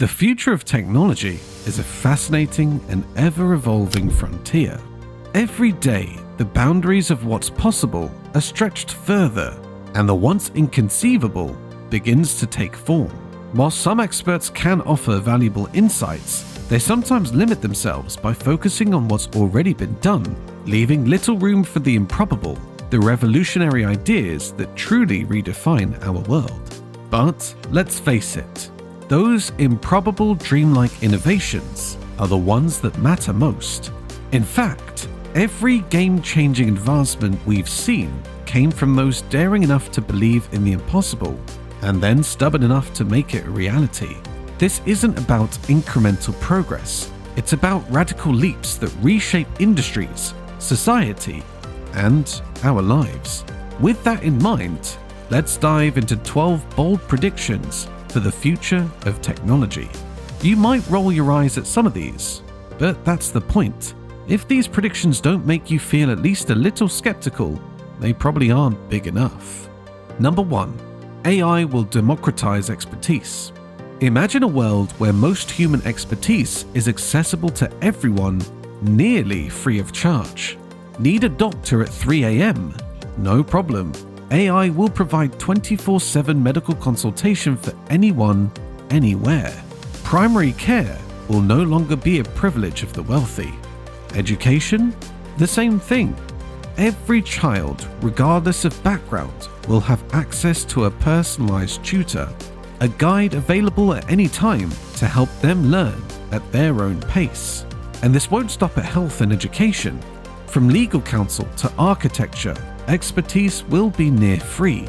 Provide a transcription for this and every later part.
The future of technology is a fascinating and ever-evolving frontier. Every day, the boundaries of what's possible are stretched further, and the once inconceivable begins to take form. While some experts can offer valuable insights, they sometimes limit themselves by focusing on what's already been done, leaving little room for the improbable, the revolutionary ideas that truly redefine our world. But let's face it, those improbable dreamlike innovations are the ones that matter most. In fact, every game-changing advancement we've seen came from those daring enough to believe in the impossible and then stubborn enough to make it a reality. This isn't about incremental progress, it's about radical leaps that reshape industries, society, and our lives. With that in mind, let's dive into 12 bold predictions for the future of technology. You might roll your eyes at some of these, but that's the point. If these predictions don't make you feel at least a little skeptical, they probably aren't big enough. Number 1. AI will democratize expertise. Imagine a world where most human expertise is accessible to everyone nearly free of charge. Need a doctor at 3 a.m.? No problem. AI will provide 24/7 medical consultation for anyone, anywhere. Primary care will no longer be a privilege of the wealthy. Education? The same thing. Every child, regardless of background, will have access to a personalized tutor, a guide available at any time to help them learn at their own pace. And this won't stop at health and education. From legal counsel to architecture, expertise will be near free.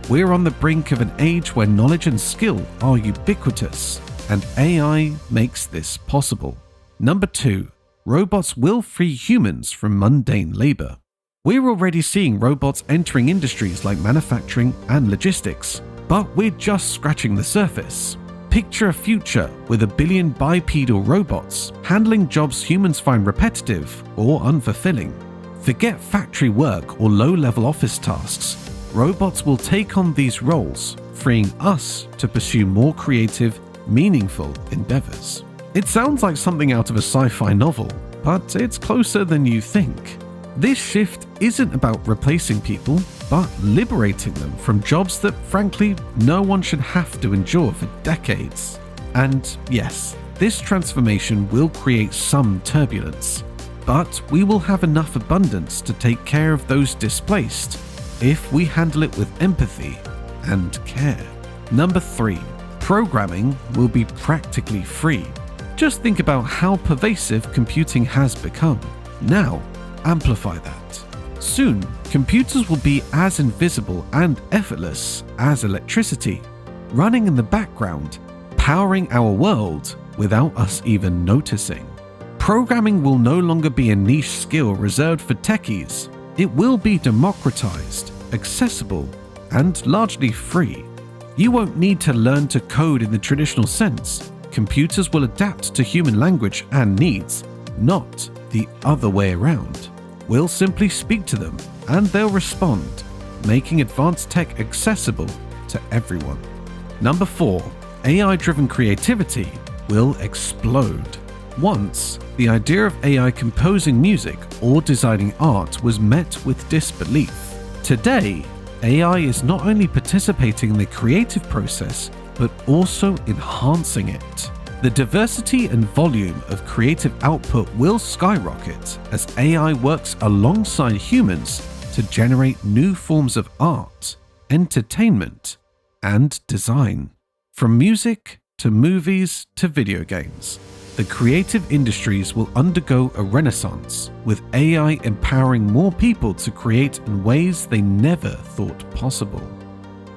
We're on the brink of an age where knowledge and skill are ubiquitous, and AI makes this possible. Number 2. Robots will free humans from mundane labor. We're already seeing robots entering industries like manufacturing and logistics, but we're just scratching the surface. Picture a future with a billion bipedal robots handling jobs humans find repetitive or unfulfilling. Forget factory work or low-level office tasks. Robots will take on these roles, freeing us to pursue more creative, meaningful endeavors. It sounds like something out of a sci-fi novel, but it's closer than you think. This shift isn't about replacing people, but liberating them from jobs that, frankly, no one should have to endure for decades. And yes, this transformation will create some turbulence, but we will have enough abundance to take care of those displaced if we handle it with empathy and care. Number 3. Programming will be practically free. Just think about how pervasive computing has become. Now, amplify that. Soon, computers will be as invisible and effortless as electricity, running in the background, powering our world without us even noticing. Programming will no longer be a niche skill reserved for techies. It will be democratized, accessible, and largely free. You won't need to learn to code in the traditional sense. Computers will adapt to human language and needs, not the other way around. We'll simply speak to them and they'll respond, making advanced tech accessible to everyone. Number 4. AI-driven creativity will explode. Once, the idea of AI composing music or designing art was met with disbelief. Today, AI is not only participating in the creative process, but also enhancing it. The diversity and volume of creative output will skyrocket as AI works alongside humans to generate new forms of art, entertainment, and design. From music to movies to video games, the creative industries will undergo a renaissance, with AI empowering more people to create in ways they never thought possible.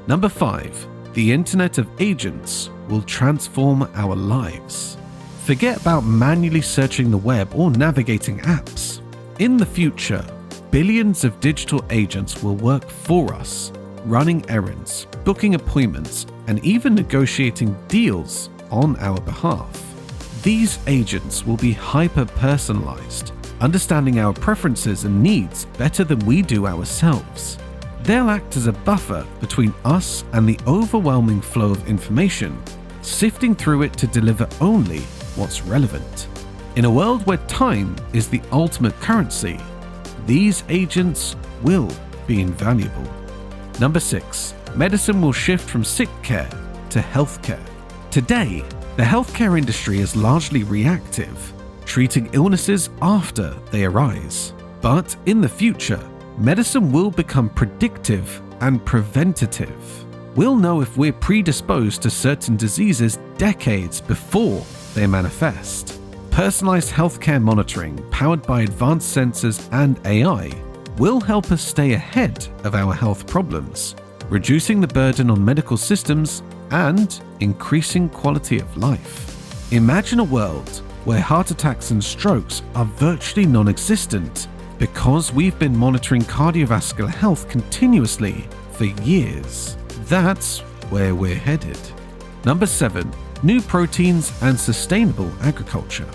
Number 5. The Internet of Agents will transform our lives. Forget about manually searching the web or navigating apps. In the future, billions of digital agents will work for us, running errands, booking appointments, and even negotiating deals on our behalf. These agents will be hyper-personalized, understanding our preferences and needs better than we do ourselves. They'll act as a buffer between us and the overwhelming flow of information, sifting through it to deliver only what's relevant. In a world where time is the ultimate currency, these agents will be invaluable. Number 6. Medicine will shift from sick care to healthcare. Today, the healthcare industry is largely reactive, treating illnesses after they arise. But in the future, medicine will become predictive and preventative. We'll know if we're predisposed to certain diseases decades before they manifest. Personalized healthcare monitoring, powered by advanced sensors and AI, will help us stay ahead of our health problems, reducing the burden on medical systems and increasing quality of life. Imagine a world where heart attacks and strokes are virtually non-existent because we've been monitoring cardiovascular health continuously for years. That's where we're headed. Number 7. New proteins and sustainable agriculture.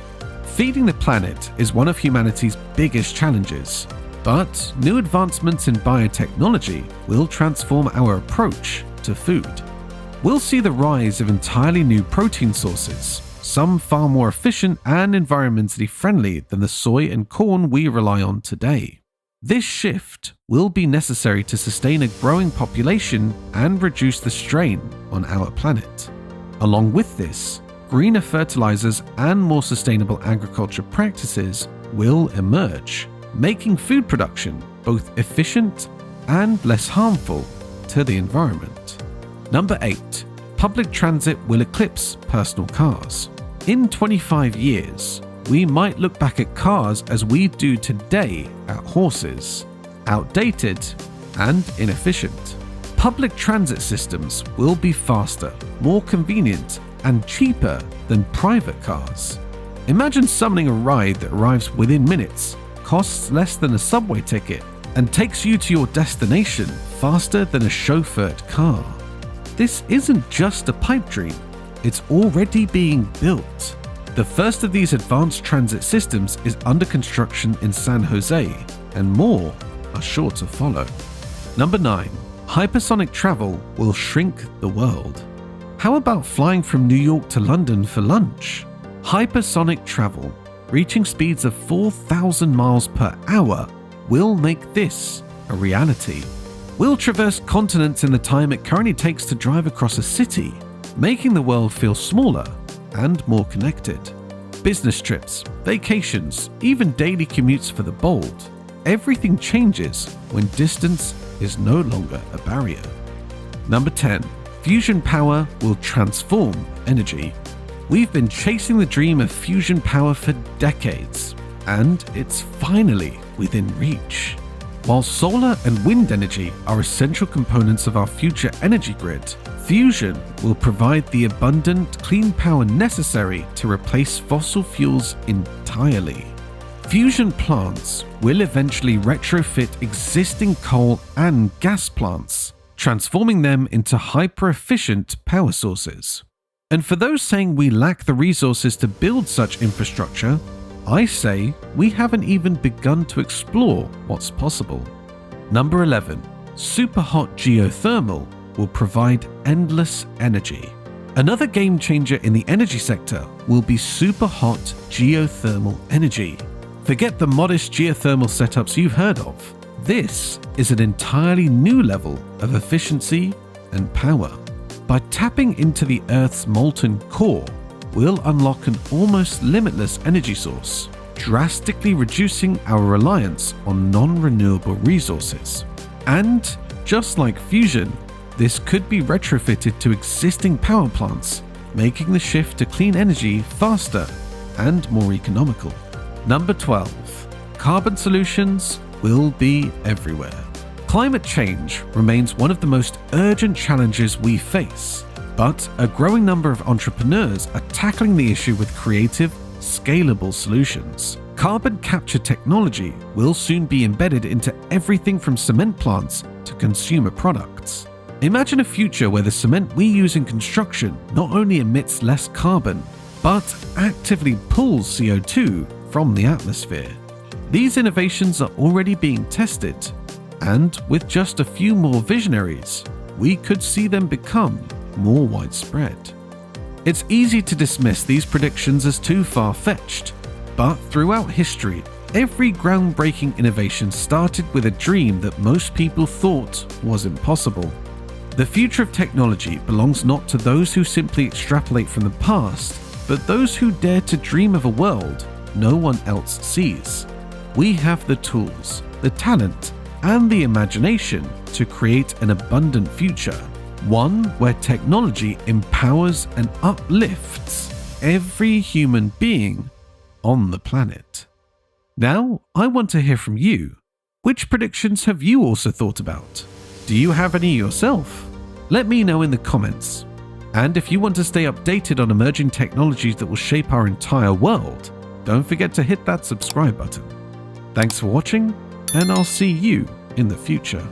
Feeding the planet is one of humanity's biggest challenges, but new advancements in biotechnology will transform our approach to food. We'll see the rise of entirely new protein sources, some far more efficient and environmentally friendly than the soy and corn we rely on today. This shift will be necessary to sustain a growing population and reduce the strain on our planet. Along with this, greener fertilizers and more sustainable agriculture practices will emerge, making food production both efficient and less harmful to the environment. Number 8. Public transit will eclipse personal cars. In 25 years, we might look back at cars as we do today at horses, outdated and inefficient. Public transit systems will be faster, more convenient, and cheaper than private cars. Imagine summoning a ride that arrives within minutes, costs less than a subway ticket, and takes you to your destination faster than a chauffeured car. This isn't just a pipe dream, it's already being built. The first of these advanced transit systems is under construction in San Jose, and more are sure to follow. Number 9. Hypersonic travel will shrink the world. How about flying from New York to London for lunch? Hypersonic travel, reaching speeds of 4,000 miles per hour, will make this a reality. We'll traverse continents in the time it currently takes to drive across a city, making the world feel smaller and more connected. Business trips, vacations, even daily commutes for the bold. Everything changes when distance is no longer a barrier. Number 10. Fusion power will transform energy. We've been chasing the dream of fusion power for decades, and it's finally within reach. While solar and wind energy are essential components of our future energy grid, fusion will provide the abundant, clean power necessary to replace fossil fuels entirely. Fusion plants will eventually retrofit existing coal and gas plants, transforming them into hyper-efficient power sources. And for those saying we lack the resources to build such infrastructure, I say we haven't even begun to explore what's possible. Number 11. Superhot geothermal will provide endless energy. Another game changer in the energy sector will be superhot geothermal energy. Forget the modest geothermal setups you've heard of. This is an entirely new level of efficiency and power. By tapping into the Earth's molten core, we'll unlock an almost limitless energy source, drastically reducing our reliance on non-renewable resources. And just like fusion, this could be retrofitted to existing power plants, making the shift to clean energy faster and more economical. Number 12. Carbon solutions will be everywhere. Climate change remains one of the most urgent challenges we face, but a growing number of entrepreneurs are tackling the issue with creative, scalable solutions. Carbon capture technology will soon be embedded into everything from cement plants to consumer products. Imagine a future where the cement we use in construction not only emits less carbon, but actively pulls CO2 from the atmosphere. These innovations are already being tested, and with just a few more visionaries, we could see them become more widespread. It's easy to dismiss these predictions as too far-fetched, but throughout history, every groundbreaking innovation started with a dream that most people thought was impossible. The future of technology belongs not to those who simply extrapolate from the past, but those who dare to dream of a world no one else sees. We have the tools, the talent, and the imagination to create an abundant future, one where technology empowers and uplifts every human being on the planet. Now, I want to hear from you. Which predictions have you also thought about? Do you have any yourself? Let me know in the comments. And if you want to stay updated on emerging technologies that will shape our entire world, don't forget to hit that subscribe button. Thanks for watching, and I'll see you in the future.